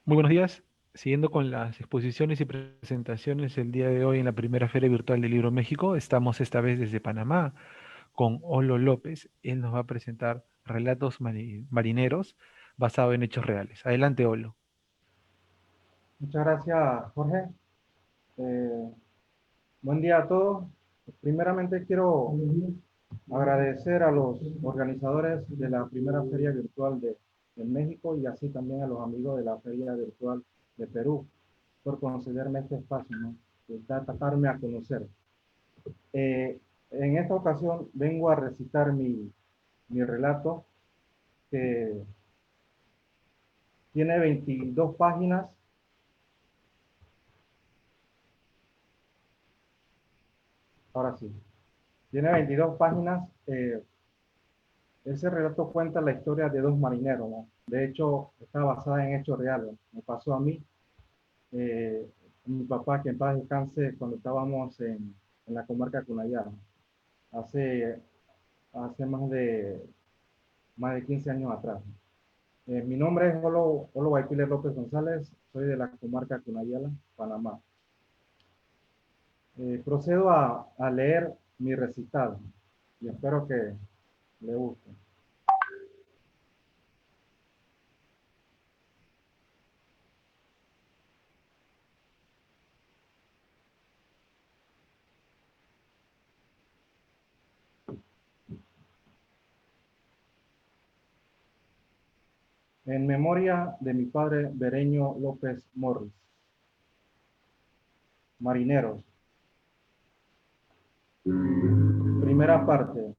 Muy buenos días. Siguiendo con las exposiciones y presentaciones el día de hoy en la primera Feria Virtual del Libro México, estamos esta vez desde Panamá con Olo López. Él nos va a presentar relatos marineros basados en hechos reales. Adelante, Olo. Muchas gracias, Jorge. Eh, Buen día a todos. Primeramente quiero agradecer a los organizadores de la primera feria virtual de México y así también a los amigos de la feria virtual de Perú por concederme este espacio, ¿no? Y tratarme a conocer. En esta ocasión vengo a recitar mi relato que tiene 22 páginas. Ahora sí, tiene 22 páginas. Ese relato cuenta la historia de dos marineros, ¿no? De hecho, está basada en hechos reales. Me pasó a mí, eh, mi papá, que en paz descanse, cuando estábamos en la comarca Cunayala, hace, hace más de 15 años atrás. Mi nombre es Olo Guaypiler López González, soy de la comarca Cunayala, Panamá. Procedo a leer mi recitado y espero que le guste. En memoria de mi padre Bereño López Morris. Marineros. Primera parte.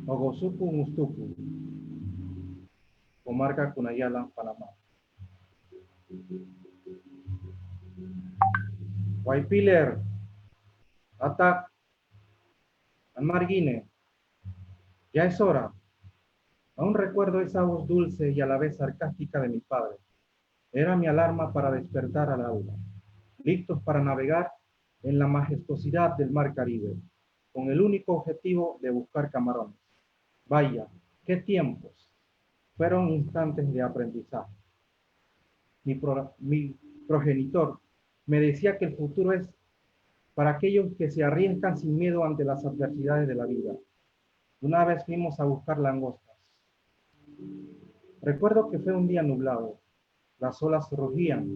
Ogosuku Mustuku, comarca Cunayala, Panamá. Guaypiler, Atac, Marguine, ya es hora. Aún recuerdo esa voz dulce y a la vez sarcástica de mi padre. Era mi alarma para despertar al aula, listos para navegar en la majestuosidad del mar Caribe, con el único objetivo de buscar camarones. Vaya, qué tiempos. Fueron instantes de aprendizaje. Mi progenitor me decía que el futuro es para aquellos que se arriesgan sin miedo ante las adversidades de la vida. Una vez fuimos a buscar langostas. Recuerdo que fue un día nublado. Las olas rugían.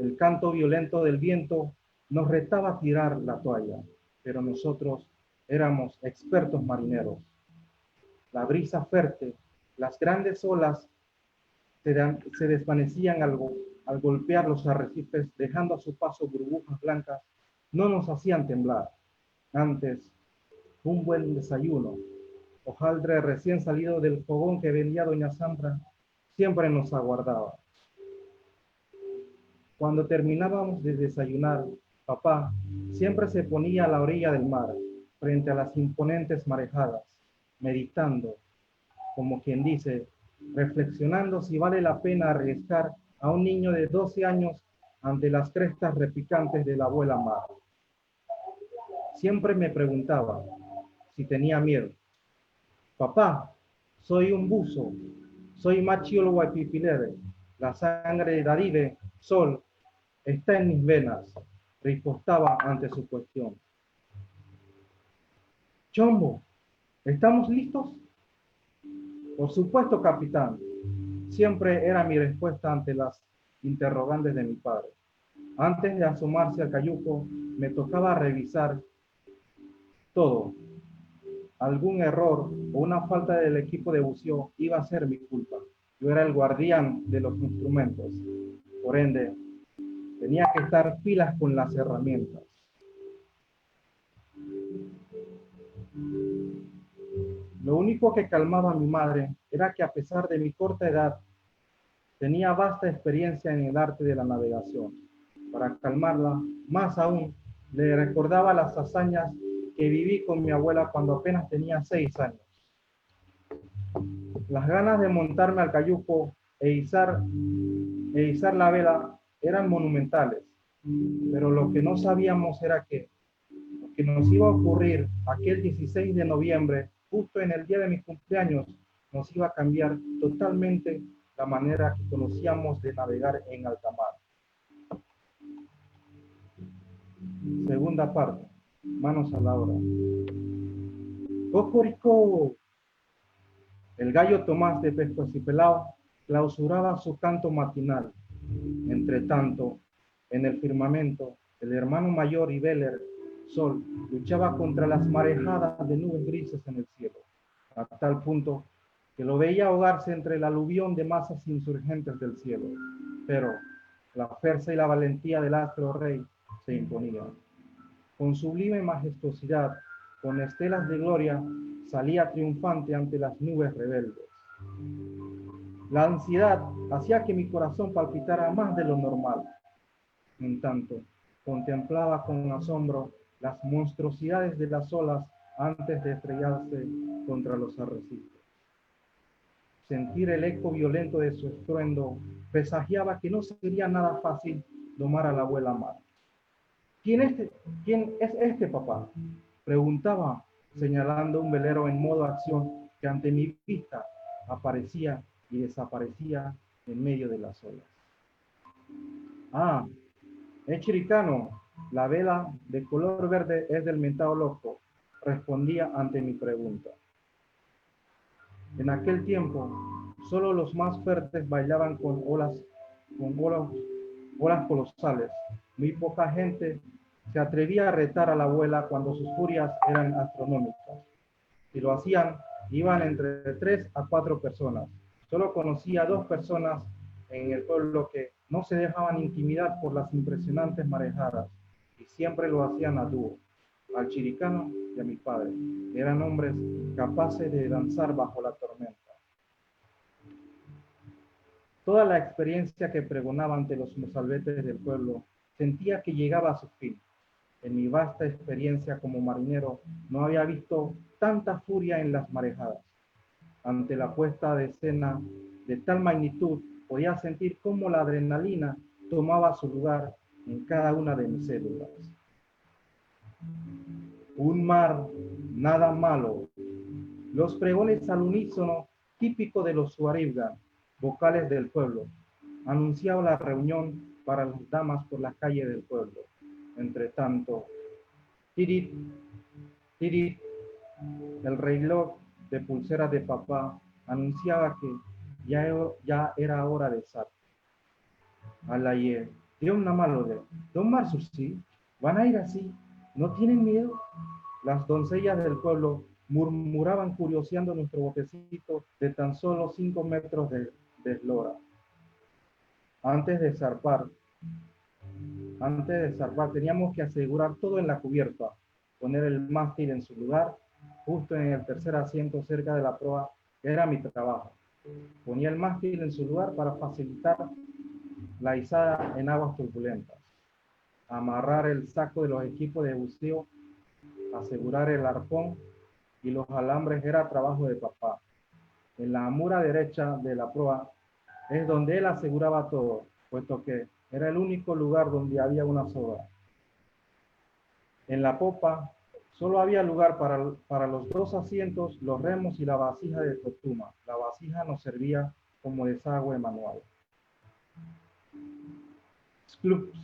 El canto violento del viento nos retaba a tirar la toalla, pero nosotros éramos expertos marineros. La brisa fuerte, las grandes olas se desvanecían al golpear los arrecifes, dejando a su paso burbujas blancas, no nos hacían temblar. Antes, un buen desayuno, hojaldre recién salido del fogón que vendía doña Sandra, siempre nos aguardaba. Cuando terminábamos de desayunar, papá siempre se ponía a la orilla del mar, frente a las imponentes marejadas, meditando, como quien dice, reflexionando si vale la pena arriesgar a un niño de 12 años ante las crestas repicantes de la abuela mar. Siempre me preguntaba si tenía miedo. Papá, soy un buzo, soy Machiolo Guaypipilere, la sangre de Daribe, sol, está en mis venas, ripostaba ante su cuestión. Chombo, ¿estamos listos? Por supuesto, capitán. Siempre era mi respuesta ante las interrogantes de mi padre. Antes de asomarse al cayuco, me tocaba revisar todo. Algún error o una falta del equipo de buceo iba a ser mi culpa. Yo era el guardián de los instrumentos. Por ende, tenía que estar pilas con las herramientas. Lo único que calmaba a mi madre era que a pesar de mi corta edad, tenía vasta experiencia en el arte de la navegación. Para calmarla, más aún, le recordaba las hazañas que viví con mi abuela cuando apenas tenía 6 años. Las ganas de montarme al cayuco e izar la vela eran monumentales, pero lo que no sabíamos era que lo que nos iba a ocurrir aquel 16 de noviembre, justo en el día de mi cumpleaños, nos iba a cambiar totalmente la manera que conocíamos de navegar en alta mar. Segunda parte, manos a la obra. ¡Cocorico! El gallo Tomás de Pescuecipelao clausuraba su canto matinal. Entre tanto, en el firmamento, el hermano mayor y Beller, Sol, luchaba contra las marejadas de nubes grises en el cielo, a tal punto que lo veía ahogarse entre el aluvión de masas insurgentes del cielo. Pero la fuerza y la valentía del astro rey se imponían. Con sublime majestuosidad, con estelas de gloria, salía triunfante ante las nubes rebeldes. La ansiedad hacía que mi corazón palpitara más de lo normal. En tanto, contemplaba con asombro las monstruosidades de las olas antes de estrellarse contra los arrecifes. Sentir el eco violento de su estruendo presagiaba que no sería nada fácil domar a la abuela mar. ¿Quién es este papá?, preguntaba, señalando un velero en modo acción que ante mi vista aparecía y desaparecía en medio de las olas. Ah, es chiricano, la vela de color verde es del mentado loco, respondía ante mi pregunta. En aquel tiempo, solo los más fuertes bailaban con olas colosales. Muy poca gente se atrevía a retar a la abuela cuando sus furias eran astronómicas. Si lo hacían, iban entre 3 a 4 personas. Solo conocía 2 personas en el pueblo que no se dejaban intimidar por las impresionantes marejadas y siempre lo hacían a dúo, al chiricano y a mi padre. Eran hombres capaces de danzar bajo la tormenta. Toda la experiencia que pregonaba ante los mozalbetes del pueblo sentía que llegaba a su fin. En mi vasta experiencia como marinero no había visto tanta furia en las marejadas. Ante la puesta de escena de tal magnitud, podía sentir cómo la adrenalina tomaba su lugar en cada una de mis células. Un mar, nada malo. Los pregones al unísono, típico de los Suaribga, vocales del pueblo, anunciaba la reunión para las damas por las calles del pueblo. Entre tanto, tirit, tirit, el reloj de pulseras de papá anunciaba que ya era hora de zar. Alaye, Dios no malo de Don Marzo, sí, van a ir así, ¿no tienen miedo? Las doncellas del pueblo murmuraban curioseando nuestro botecito de tan solo 5 metros de eslora. Antes de zarpar, teníamos que asegurar todo en la cubierta, poner el mástil en su lugar, justo en el tercer asiento cerca de la proa, que era mi trabajo. Ponía el mástil en su lugar para facilitar la izada en aguas turbulentas. Amarrar el saco de los equipos de buceo, asegurar el arpón y los alambres era trabajo de papá. En la amura derecha de la proa es donde él aseguraba todo, puesto que era el único lugar donde había una soga. En la popa solo había lugar para los 2 asientos, los remos y la vasija de totuma. La vasija nos servía como desagüe manual. Sklups,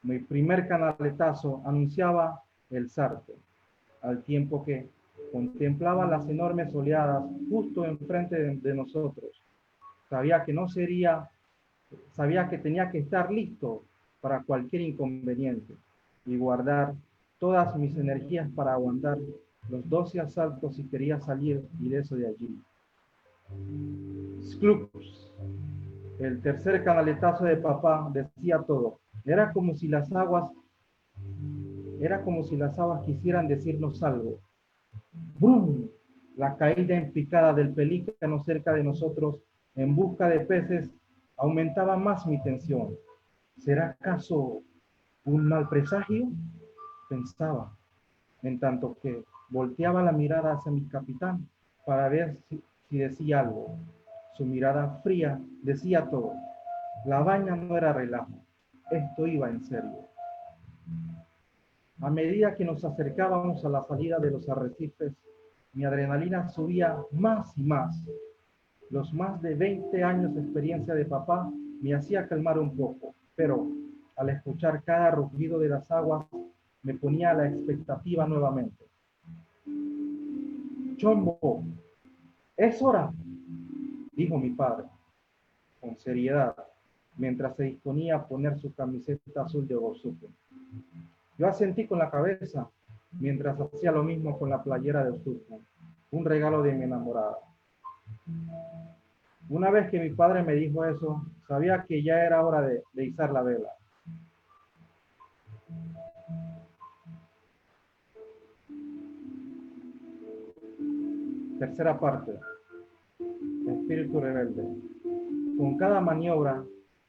mi primer canaletazo, anunciaba el zarpe, al tiempo que contemplaba las enormes oleadas justo enfrente de nosotros. Sabía que tenía que estar listo para cualquier inconveniente y guardar todas mis energías para aguantar los 12 asaltos si quería salir ileso de allí. Sklups. El tercer canaletazo de papá decía todo. Era como si las aguas quisieran decirnos algo. ¡Brum! La caída en picada del pelícano cerca de nosotros en busca de peces aumentaba más mi tensión. ¿Será acaso un mal presagio?, pensaba, en tanto que volteaba la mirada hacia mi capitán para ver si decía algo. Su mirada fría decía todo. La baña no era relajo. Esto iba en serio. A medida que nos acercábamos a la salida de los arrecifes, mi adrenalina subía más y más. Los más de 20 años de experiencia de papá me hacía calmar un poco, pero al escuchar cada rugido de las aguas me ponía a la expectativa nuevamente. Chombo, es hora, dijo mi padre, con seriedad, mientras se disponía a poner su camiseta azul de Osuke. Yo asentí con la cabeza, mientras hacía lo mismo con la playera de Osuke, un regalo de mi enamorada. Una vez que mi padre me dijo eso, sabía que ya era hora de izar la vela. Tercera parte. Espíritu rebelde. Con cada maniobra,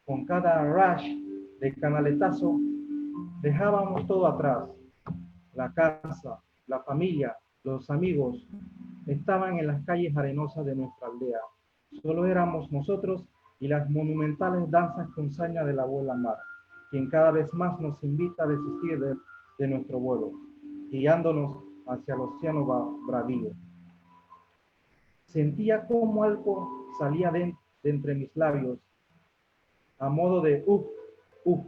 con cada rush de canaletazo, dejábamos todo atrás. La casa, la familia, los amigos, estaban en las calles arenosas de nuestra aldea. Solo éramos nosotros y las monumentales danzas con saña de la abuela Mar, quien cada vez más nos invita a desistir de nuestro vuelo, guiándonos hacia el océano bravío. Sentía como algo salía de entre mis labios, a modo de uff.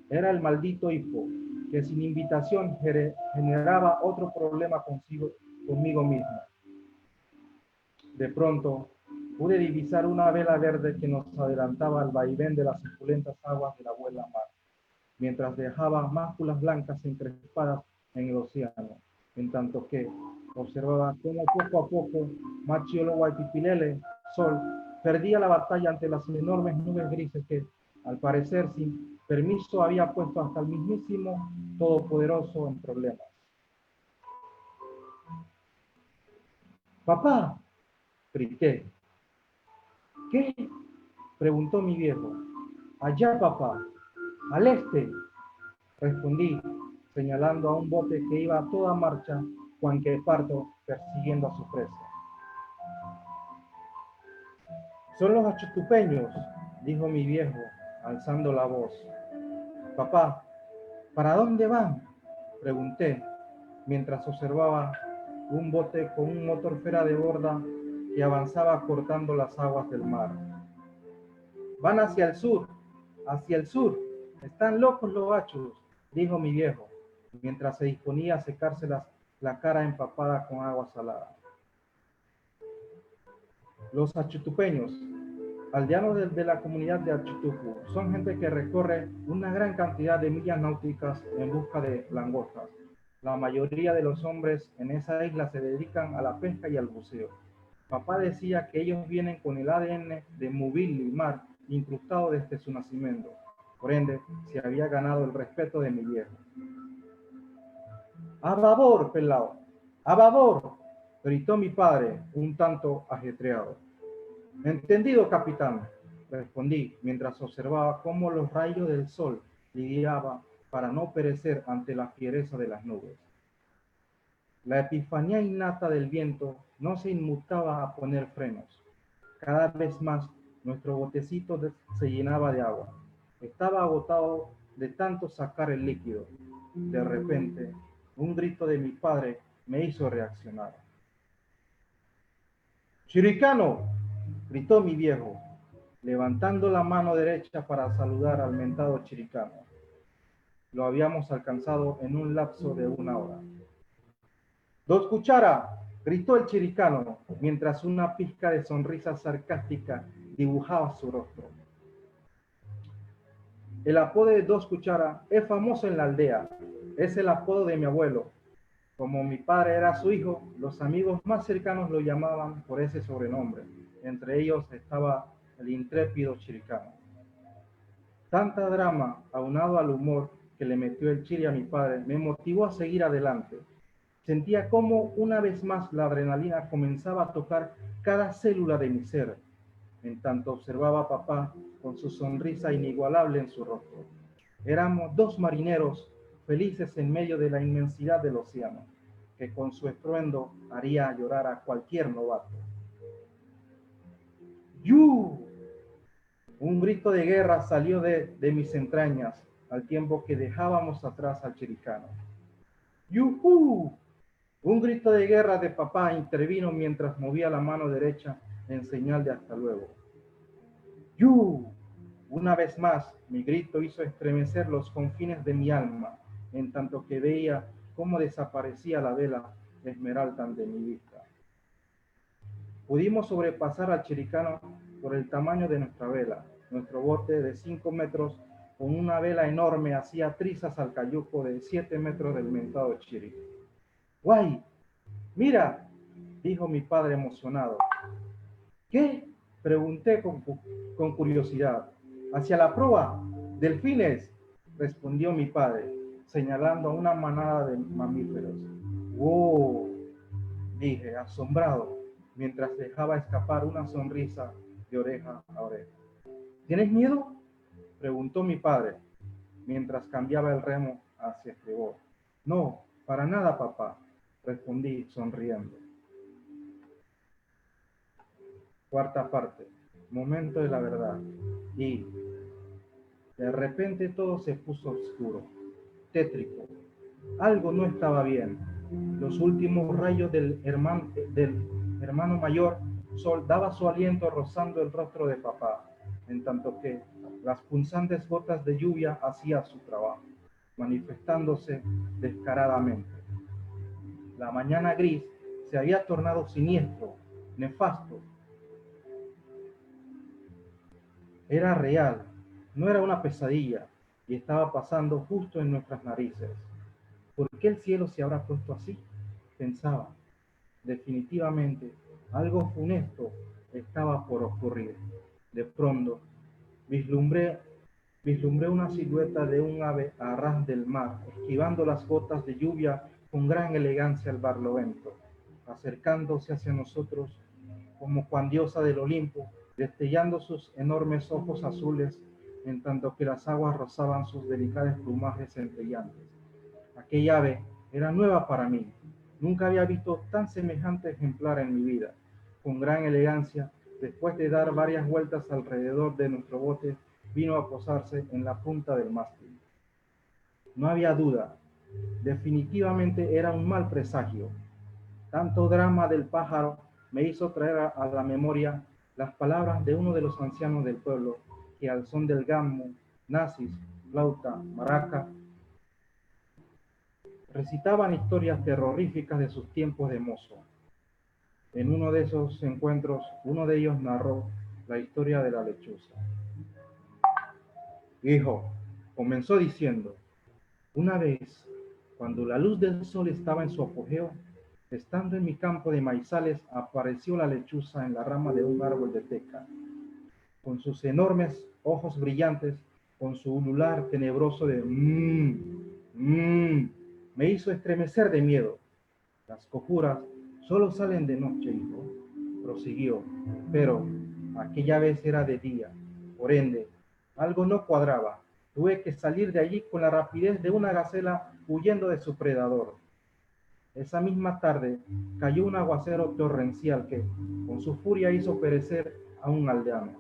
Era el maldito hipo, que sin invitación generaba otro problema conmigo mismo. De pronto, pude divisar una vela verde que nos adelantaba al vaivén de las suculentas aguas de la abuela Mar, mientras dejaba máculas blancas encrespadas en el océano, en tanto que observaba cómo poco a poco Machiolo Waitipilele, Sol, perdía la batalla ante las enormes nubes grises que, al parecer sin permiso, había puesto hasta el mismísimo Todopoderoso en problemas. ¡Papá! Grité. ¿Qué? Preguntó mi viejo. Allá, papá. Al este. Respondí, señalando a un bote que iba a toda marcha, Juan que parto persiguiendo a su presa. Son los achutupeños, dijo mi viejo, alzando la voz. Papá, ¿para dónde van? Pregunté, mientras observaba un bote con un motor fuera de borda que avanzaba cortando las aguas del mar. Van hacia el sur, hacia el sur. Están locos los gachos, dijo mi viejo, mientras se disponía a secarse la cara empapada con agua salada. Los achutupeños, aldeanos de la comunidad de Achutupu, son gente que recorre una gran cantidad de millas náuticas en busca de langostas. La mayoría de los hombres en esa isla se dedican a la pesca y al buceo. Papá decía que ellos vienen con el ADN de Mubili y Mar incrustado desde su nacimiento. Por ende, se había ganado el respeto de mi viejo. ¡A babor, pelao! ¡A babor! Gritó mi padre, un tanto ajetreado. Entendido, capitán, respondí, mientras observaba cómo los rayos del sol lidiaban para no perecer ante la fiereza de las nubes. La epifanía innata del viento no se inmutaba a poner frenos. Cada vez más nuestro botecito se llenaba de agua. Estaba agotado de tanto sacar el líquido. De repente, un grito de mi padre me hizo reaccionar. ¡Chiricano! Gritó mi viejo, levantando la mano derecha para saludar al mentado chiricano. Lo habíamos alcanzado en un lapso de 1 hora. ¡Dos cucharas! Gritó el chiricano, mientras una pizca de sonrisa sarcástica dibujaba su rostro. El apodo de Dos Cucharas es famoso en la aldea. Es el apodo de mi abuelo. Como mi padre era su hijo, los amigos más cercanos lo llamaban por ese sobrenombre. Entre ellos estaba el intrépido chiricano. Tanta drama, aunado al humor que le metió el chiri a mi padre, me motivó a seguir adelante. Sentía cómo una vez más la adrenalina comenzaba a tocar cada célula de mi ser, en tanto observaba a papá con su sonrisa inigualable en su rostro. Éramos dos marineros felices en medio de la inmensidad del océano, que con su estruendo haría llorar a cualquier novato. ¡Yu! Un grito de guerra salió de mis entrañas, al tiempo que dejábamos atrás al chiricano. ¡Yujú! Un grito de guerra de papá intervino mientras movía la mano derecha en señal de hasta luego. ¡Yu! Una vez más, mi grito hizo estremecer los confines de mi alma, en tanto que veía cómo desaparecía la vela esmeralda de mi vista. Pudimos sobrepasar al chiricano por el tamaño de nuestra vela. Nuestro bote de 5 metros con una vela enorme hacía trizas al cayuco de 7 metros del mentado chiri. ¡Guay! ¡Mira!, dijo mi padre emocionado. ¿Qué?, pregunté con curiosidad. Hacia la proa, delfines, respondió mi padre, señalando a una manada de mamíferos. ¡Wow!, dije, asombrado, mientras dejaba escapar una sonrisa de oreja a oreja. ¿Tienes miedo?, preguntó mi padre, mientras cambiaba el remo hacia estribor. No, para nada, papá, respondí sonriendo. Cuarta parte, momento de la verdad. Y de repente todo se puso oscuro, tétrico. Algo no estaba bien. Los últimos rayos del hermano mayor daba su aliento rozando el rostro de papá, en tanto que las punzantes gotas de lluvia hacían su trabajo, manifestándose descaradamente. La mañana gris se había tornado siniestro, nefasto. Era real, no era una pesadilla, y estaba pasando justo en nuestras narices. ¿Por qué el cielo se habrá puesto así?, pensaba. Definitivamente, algo funesto estaba por ocurrir. De pronto, vislumbré una silueta de un ave a ras del mar, esquivando las gotas de lluvia con gran elegancia al barlovento, acercándose hacia nosotros como cuan diosa del Olimpo, destellando sus enormes ojos azules, en tanto que las aguas rozaban sus delicados plumajes centelleantes. Aquella ave era nueva para mí. Nunca había visto tan semejante ejemplar en mi vida. Con gran elegancia, después de dar varias vueltas alrededor de nuestro bote, vino a posarse en la punta del mástil. No había duda. Definitivamente era un mal presagio. Tanto drama del pájaro me hizo traer a la memoria las palabras de uno de los ancianos del pueblo, que al son del gammo, nazis, flauta, maraca, recitaban historias terroríficas de sus tiempos de mozo. En uno de esos encuentros, uno de ellos narró la historia de la lechuza. Hijo, comenzó diciendo, una vez, cuando la luz del sol estaba en su apogeo, estando en mi campo de maizales, apareció la lechuza en la rama de un árbol de teca. Con sus enormes ojos brillantes, con su ulular tenebroso de me hizo estremecer de miedo. Las cojuras solo salen de noche, hijo, prosiguió, pero aquella vez era de día. Por ende, algo no cuadraba. Tuve que salir de allí con la rapidez de una gacela huyendo de su predador. Esa misma tarde cayó un aguacero torrencial que, con su furia, hizo perecer a un aldeano.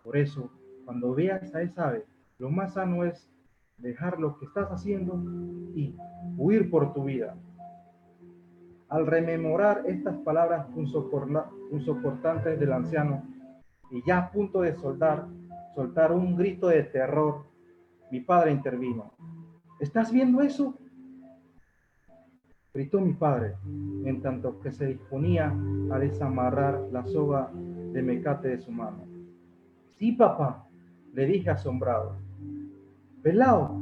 Por eso, cuando veas a esa ave, lo más sano es dejar lo que estás haciendo y huir por tu vida. Al rememorar estas palabras punzocortantes del anciano, y ya a punto de soltar un grito de terror, mi padre intervino. ¿Estás viendo eso?, gritó mi padre, en tanto que se disponía a desamarrar la soga de mecate de su mano. Sí, papá, le dije asombrado. Pelao,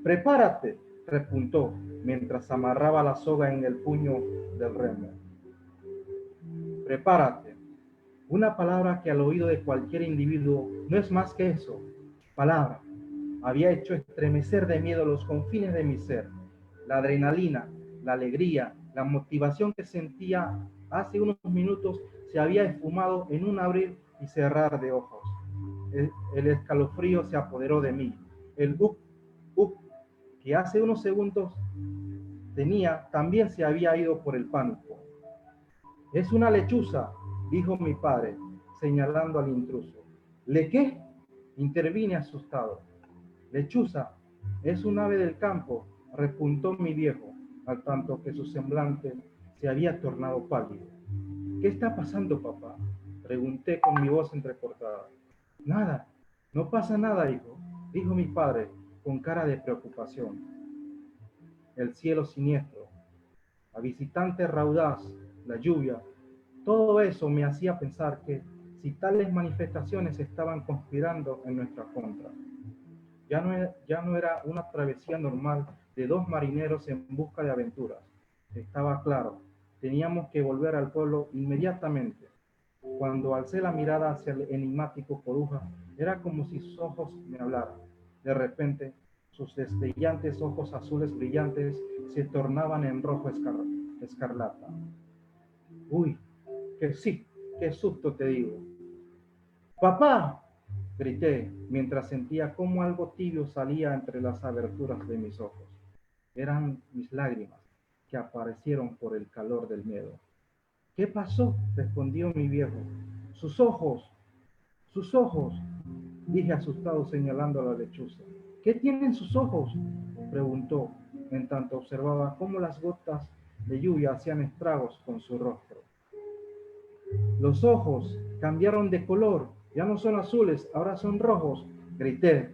prepárate, repuntó, mientras amarraba la soga en el puño del remo. Prepárate. Una palabra que al oído de cualquier individuo no es más que eso, palabra. Había hecho estremecer de miedo los confines de mi ser. La adrenalina, la alegría, la motivación que sentía hace unos minutos se había esfumado en un abrir y cerrar de ojos. El escalofrío se apoderó de mí. El up que hace unos segundos tenía también se había ido por el pánico. Es una lechuza, dijo mi padre, señalando al intruso. ¿Le qué?, intervine asustado. Lechuza, es un ave del campo, repuntó mi viejo, al tanto que su semblante se había tornado pálido. ¿Qué está pasando, papá? Pregunté con mi voz entrecortada. Nada, no pasa nada, hijo, dijo mi padre con cara de preocupación. El cielo siniestro, la visitante raudaz, la lluvia, todo eso me hacía pensar que si tales manifestaciones estaban conspirando en nuestra contra, ya no era una travesía normal de dos marineros en busca de aventuras. Estaba claro, teníamos que volver al pueblo inmediatamente. Cuando alcé la mirada hacia el enigmático Coruja, era como si sus ojos me hablaran. De repente, sus destellantes ojos azules brillantes se tornaban en rojo escarlata. Uy, que sí, qué susto te digo. ¡Papá! Grité mientras sentía cómo algo tibio salía entre las aberturas de mis ojos. Eran mis lágrimas que aparecieron por el calor del miedo. ¿Qué pasó? Respondió mi viejo. Sus ojos, sus ojos, dije asustado señalando a la lechuza. ¿Qué tienen sus ojos? Preguntó, en tanto observaba cómo las gotas de lluvia hacían estragos con su rostro. Los ojos cambiaron de color, ya no son azules, ahora son rojos, grité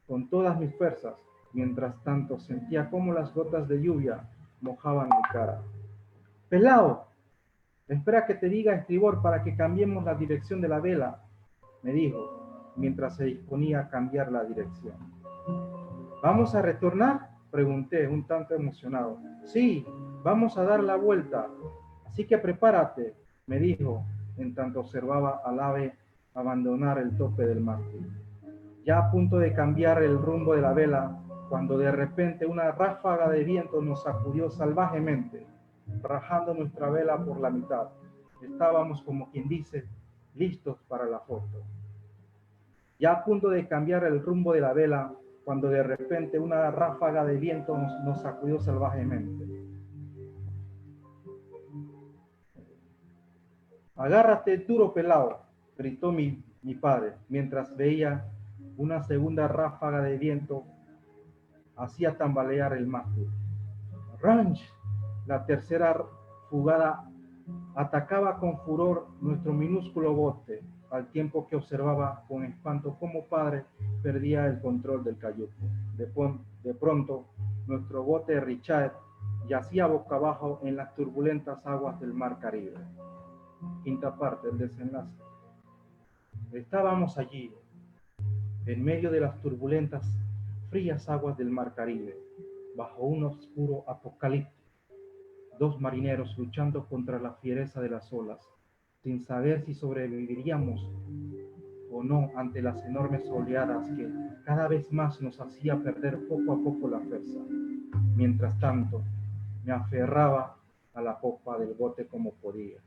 con todas mis fuerzas. Mientras tanto sentía cómo las gotas de lluvia mojaban mi cara. ¡Pelao! Espera que te diga estribor para que cambiemos la dirección de la vela, me dijo, mientras se disponía a cambiar la dirección. ¿Vamos a retornar? Pregunté, un tanto emocionado. Sí, vamos a dar la vuelta, así que prepárate, me dijo, en tanto observaba al ave abandonar el tope del mástil. Ya a punto de cambiar el rumbo de la vela, cuando de repente una ráfaga de viento nos sacudió salvajemente, rajando nuestra vela por la mitad. Estábamos, como quien dice, listos para la foto. Ya a punto de cambiar el rumbo de la vela, cuando de repente una ráfaga de viento nos sacudió salvajemente. Agárrate duro, pelao, gritó mi padre, mientras veía una segunda ráfaga de viento hacía tambalear el mástil. ¡Ranch! La tercera fugada atacaba con furor nuestro minúsculo bote, al tiempo que observaba con espanto cómo padre perdía el control del cayuco. De pronto, nuestro bote Richard yacía boca abajo en las turbulentas aguas del mar Caribe. Quinta parte, el desenlace. Estábamos allí, en medio de las turbulentas, frías aguas del mar Caribe, bajo un oscuro apocalipsis. Dos marineros luchando contra la fiereza de las olas, sin saber si sobreviviríamos o no ante las enormes oleadas que cada vez más nos hacía perder poco a poco la fuerza. Mientras tanto, me aferraba a la popa del bote como podía.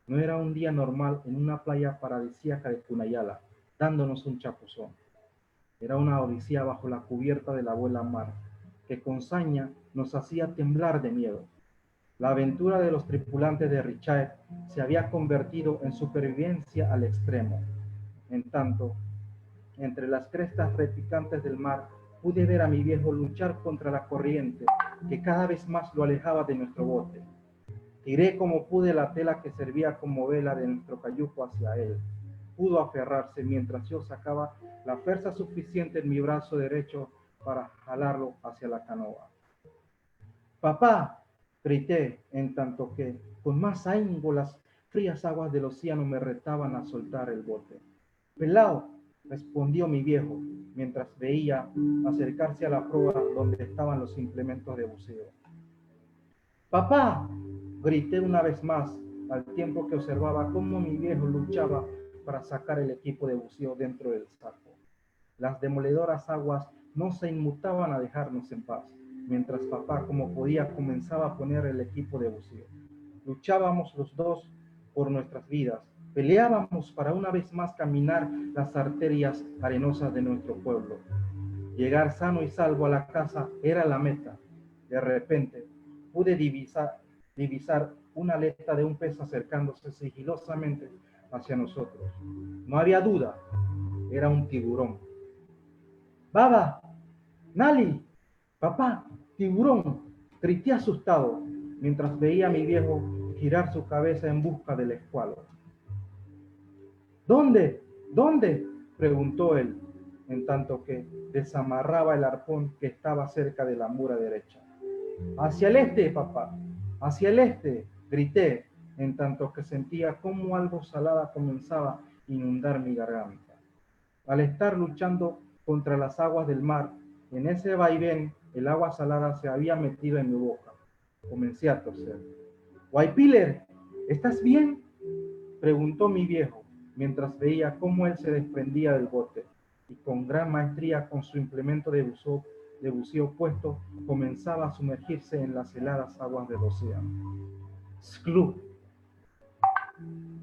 No era un día normal en una playa paradisíaca de Cunayala, dándonos un chapuzón. Era una odisea bajo la cubierta de la abuela mar, que con saña nos hacía temblar de miedo. La aventura de los tripulantes de Richard se había convertido en supervivencia al extremo. En tanto, entre las crestas repicantes del mar, pude ver a mi viejo luchar contra la corriente, que cada vez más lo alejaba de nuestro bote. Tiré como pude la tela que servía como vela de nuestro cayuco hacia él. Pudo aferrarse mientras yo sacaba la fuerza suficiente en mi brazo derecho para jalarlo hacia la canoa. ¡Papá! Grité, en tanto que, con más ahínco, las frías aguas del océano me retaban a soltar el bote. ¡Pelao! Respondió mi viejo, mientras veía acercarse a la proa donde estaban los implementos de buceo. ¡Papá! Grité una vez más, al tiempo que observaba cómo mi viejo luchaba para sacar el equipo de buceo dentro del saco. Las demoledoras aguas no se inmutaban a dejarnos en paz, mientras papá, como podía, comenzaba a poner el equipo de buceo. Luchábamos los dos por nuestras vidas, peleábamos para una vez más caminar las arterias arenosas de nuestro pueblo. Llegar sano y salvo a la casa era la meta. De repente, pude divisar una aleta de un pez acercándose sigilosamente hacia nosotros. No había duda, era un tiburón. ¡Baba! ¡Nali! ¡Papá! ¡Tiburón! Grité asustado, mientras veía a mi viejo girar su cabeza en busca del escualo. ¿Dónde? ¿Dónde?, preguntó él, en tanto que desamarraba el arpón que estaba cerca de la mura derecha. Hacia el este, papá, hacia el este, grité, en tanto que sentía cómo algo salada comenzaba a inundar mi garganta. Al estar luchando contra las aguas del mar, en ese vaivén, el agua salada se había metido en mi boca. Comencé a toser. «Guaypiller, ¿estás bien?», preguntó mi viejo, mientras veía cómo él se desprendía del bote y con gran maestría, con su implemento de buceo puesto, comenzaba a sumergirse en las heladas aguas del océano. ¡Sklub!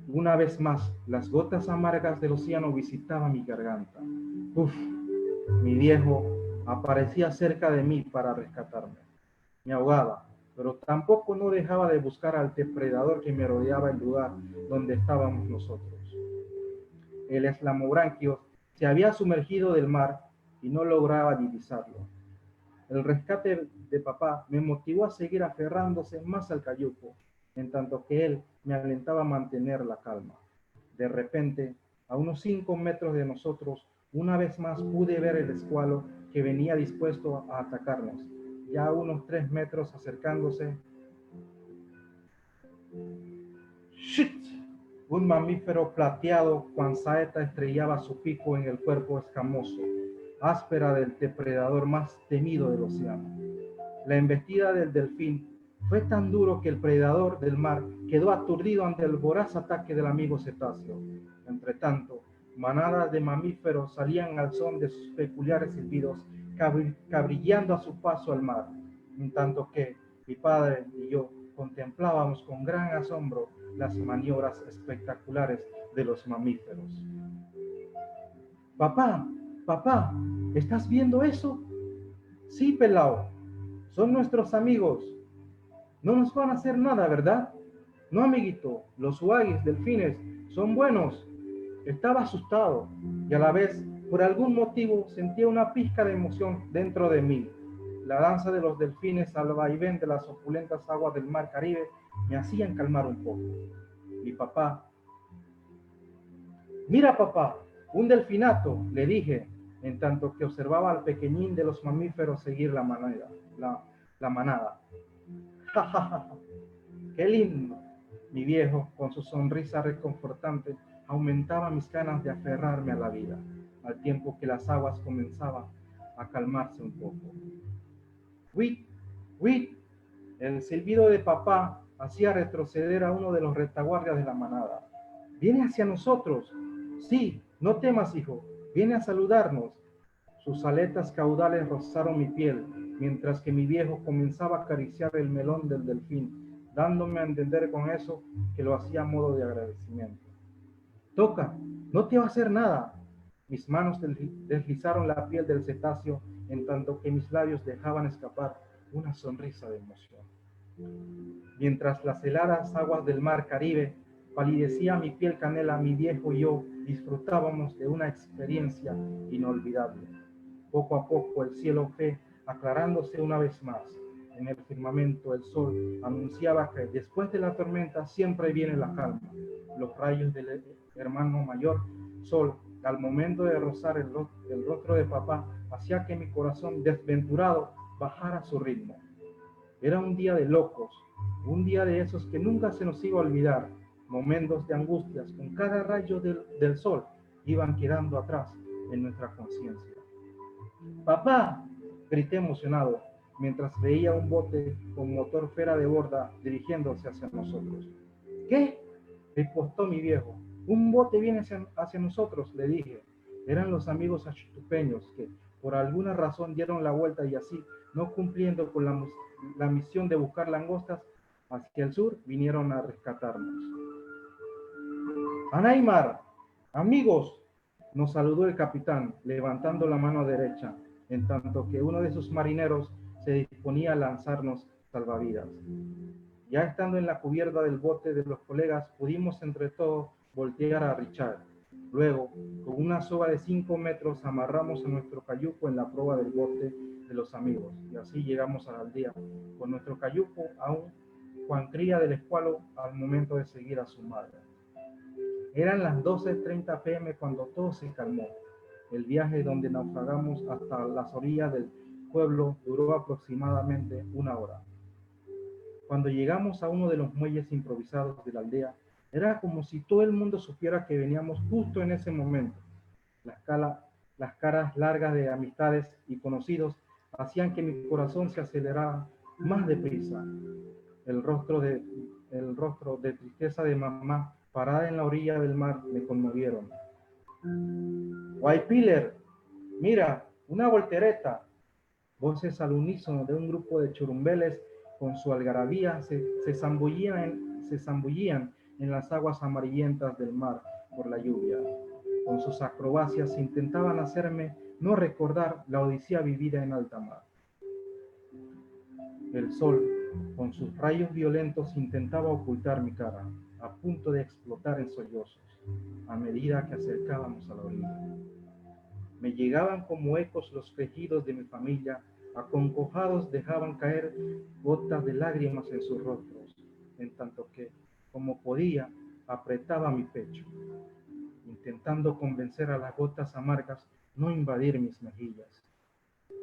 Una vez más, las gotas amargas del océano visitaban mi garganta. ¡Uf! Mi viejo aparecía cerca de mí para rescatarme. Me ahogaba, pero tampoco no dejaba de buscar al depredador que me rodeaba el lugar donde estábamos nosotros. El eslamobranquio se había sumergido del mar y no lograba divisarlo. El rescate de papá me motivó a seguir aferrándose más al cayuco, en tanto que él me alentaba a mantener la calma. De repente, a unos 5 metros de nosotros, una vez más pude ver el escualo que venía dispuesto a atacarnos, ya a unos 3 metros acercándose. ¡Shit! Un mamífero plateado con saeta estrellaba su pico en el cuerpo escamoso, áspera del depredador más temido del océano. La embestida del delfín fue tan duro que el predador del mar quedó aturdido ante el voraz ataque del amigo cetáceo. Entre tanto, manadas de mamíferos salían al son de sus peculiares silbidos, cabrillando a su paso al mar, en tanto que mi padre y yo contemplábamos con gran asombro las maniobras espectaculares de los mamíferos. «Papá, papá, ¿estás viendo eso?». «Sí, pelao, son nuestros amigos. No nos van a hacer nada, ¿verdad?». «No, amiguito, los uagis, delfines, son buenos». Estaba asustado y a la vez, por algún motivo, sentía una pizca de emoción dentro de mí. La danza de los delfines al vaivén de las opulentas aguas del mar Caribe me hacían calmar un poco. Mi papá: «Mira, papá, un delfinato», le dije, en tanto que observaba al pequeñín de los mamíferos seguir la manada. «Ja, ja, ja, qué lindo». Mi viejo, con su sonrisa reconfortante, aumentaba mis ganas de aferrarme a la vida, al tiempo que las aguas comenzaban a calmarse un poco. «Huit, huit». El silbido de papá hacía retroceder a uno de los retaguardias de la manada. «Viene hacia nosotros». «Sí, no temas, hijo, viene a saludarnos». Sus aletas caudales rozaron mi piel, mientras que mi viejo comenzaba a acariciar el melón del delfín, dándome a entender con eso que lo hacía a modo de agradecimiento. «Toca, no te va a hacer nada». Mis manos deslizaron la piel del cetáceo, en tanto que mis labios dejaban escapar una sonrisa de emoción. Mientras las heladas aguas del mar Caribe palidecía mi piel canela, mi viejo y yo disfrutábamos de una experiencia inolvidable. Poco a poco el cielo fue aclarándose una vez más. En el firmamento el sol anunciaba que después de la tormenta siempre viene la calma. Los rayos del hermano mayor sol, al momento de rozar el rostro de papá, hacía que mi corazón desventurado bajara su ritmo. Era un día de locos, un día de esos que nunca se nos iba a olvidar. Momentos de angustias con cada rayo del sol iban quedando atrás en nuestra conciencia. «Papá», grité emocionado, mientras veía un bote con motor fuera de borda dirigiéndose hacia nosotros. «¿Qué?», repostó mi viejo. «Un bote viene hacia nosotros», le dije. Eran los amigos achitupeños que, por alguna razón, dieron la vuelta y así, no cumpliendo con la misión de buscar langostas hacia el sur, vinieron a rescatarnos. «Anaymar, amigos», nos saludó el capitán, levantando la mano derecha, en tanto que uno de sus marineros se disponía a lanzarnos salvavidas. Ya estando en la cubierta del bote de los colegas, pudimos entre todos voltear a Richard. Luego, con una soga de 5 metros, amarramos a nuestro cayuco en la proa del bote de los amigos, y así llegamos a la aldea, con nuestro cayuco aún Juan cría del escualo al momento de seguir a su madre. Eran las 12:30 p.m. cuando todo se calmó. El viaje donde naufragamos hasta las orillas del pueblo duró aproximadamente una hora. Cuando llegamos a uno de los muelles improvisados de la aldea, era como si todo el mundo supiera que veníamos justo en ese momento. Las, las caras largas de amistades y conocidos hacían que mi corazón se acelerara más deprisa. El rostro de, el rostro de tristeza de mamá parada en la orilla del mar me conmovieron. Guaypiller, mira, una voltereta. Voces al unísono de un grupo de churumbeles con su algarabía se zambullían en las aguas amarillentas del mar por la lluvia. Con sus acrobacias intentaban hacerme no recordar la odisea vivida en alta mar. El sol, con sus rayos violentos, intentaba ocultar mi cara, a punto de explotar en sollozos, a medida que acercábamos a la orilla. Me llegaban como ecos los quejidos de mi familia, acongojados dejaban caer gotas de lágrimas en sus rostros, en tanto que, como podía, apretaba mi pecho, intentando convencer a las gotas amargas no invadir mis mejillas.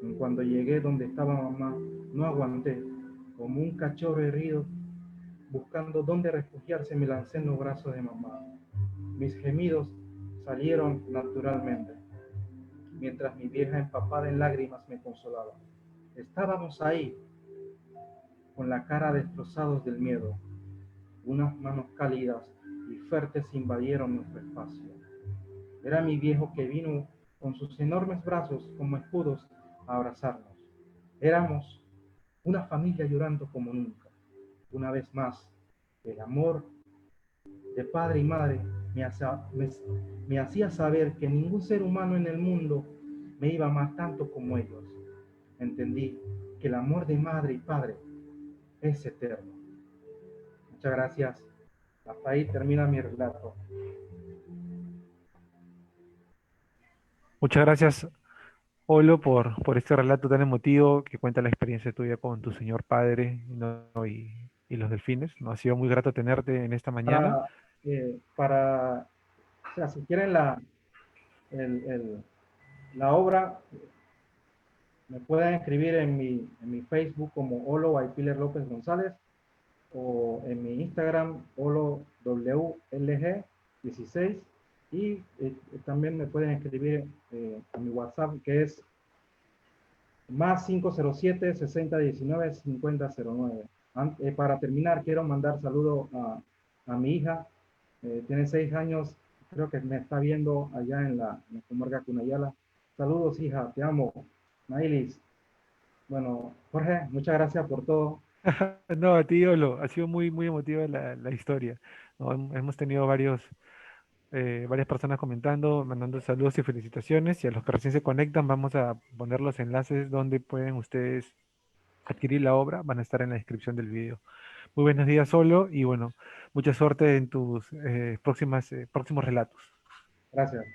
En cuando llegué donde estaba mamá, no aguanté, como un cachorro herido, buscando dónde refugiarse, me lancé en los brazos de mamá. Mis gemidos salieron naturalmente, mientras mi vieja empapada en lágrimas me consolaba. Estábamos ahí, con la cara destrozados del miedo. Unas manos cálidas y fuertes invadieron nuestro espacio. Era mi viejo que vino con sus enormes brazos como escudos a abrazarnos. Éramos una familia llorando como nunca. Una vez más, el amor de padre y madre me hacía saber que ningún ser humano en el mundo me iba a amar tanto como ellos. Entendí que el amor de madre y padre es eterno. Muchas gracias. Hasta ahí termina mi relato. Muchas gracias, Olo, por este relato tan emotivo que cuenta la experiencia tuya con tu señor padre, ¿no? y los delfines. ¿No? Ha sido muy grato tenerte en esta mañana. Para, o sea, si quieren el, el, la obra, me pueden escribir en mi Facebook como Olo Guaypiler López González o en mi Instagram OloWLG16 y también me pueden escribir a mi WhatsApp que es más 507-6019-5009. Para terminar, quiero mandar saludo a mi hija, tiene 6 años, creo que me está viendo allá en la comarca Cunayala. Saludos, hija, te amo. Nailis. Bueno, Jorge, muchas gracias por todo. No, a ti, Olo, ha sido muy, muy emotiva la historia. ¿No? Hemos tenido varias personas comentando, mandando saludos y felicitaciones, y a los que recién se conectan vamos a poner los enlaces donde pueden ustedes adquirir la obra, van a estar en la descripción del video. Muy buenos días, Solo, y bueno, mucha suerte en tus próximos relatos. Gracias.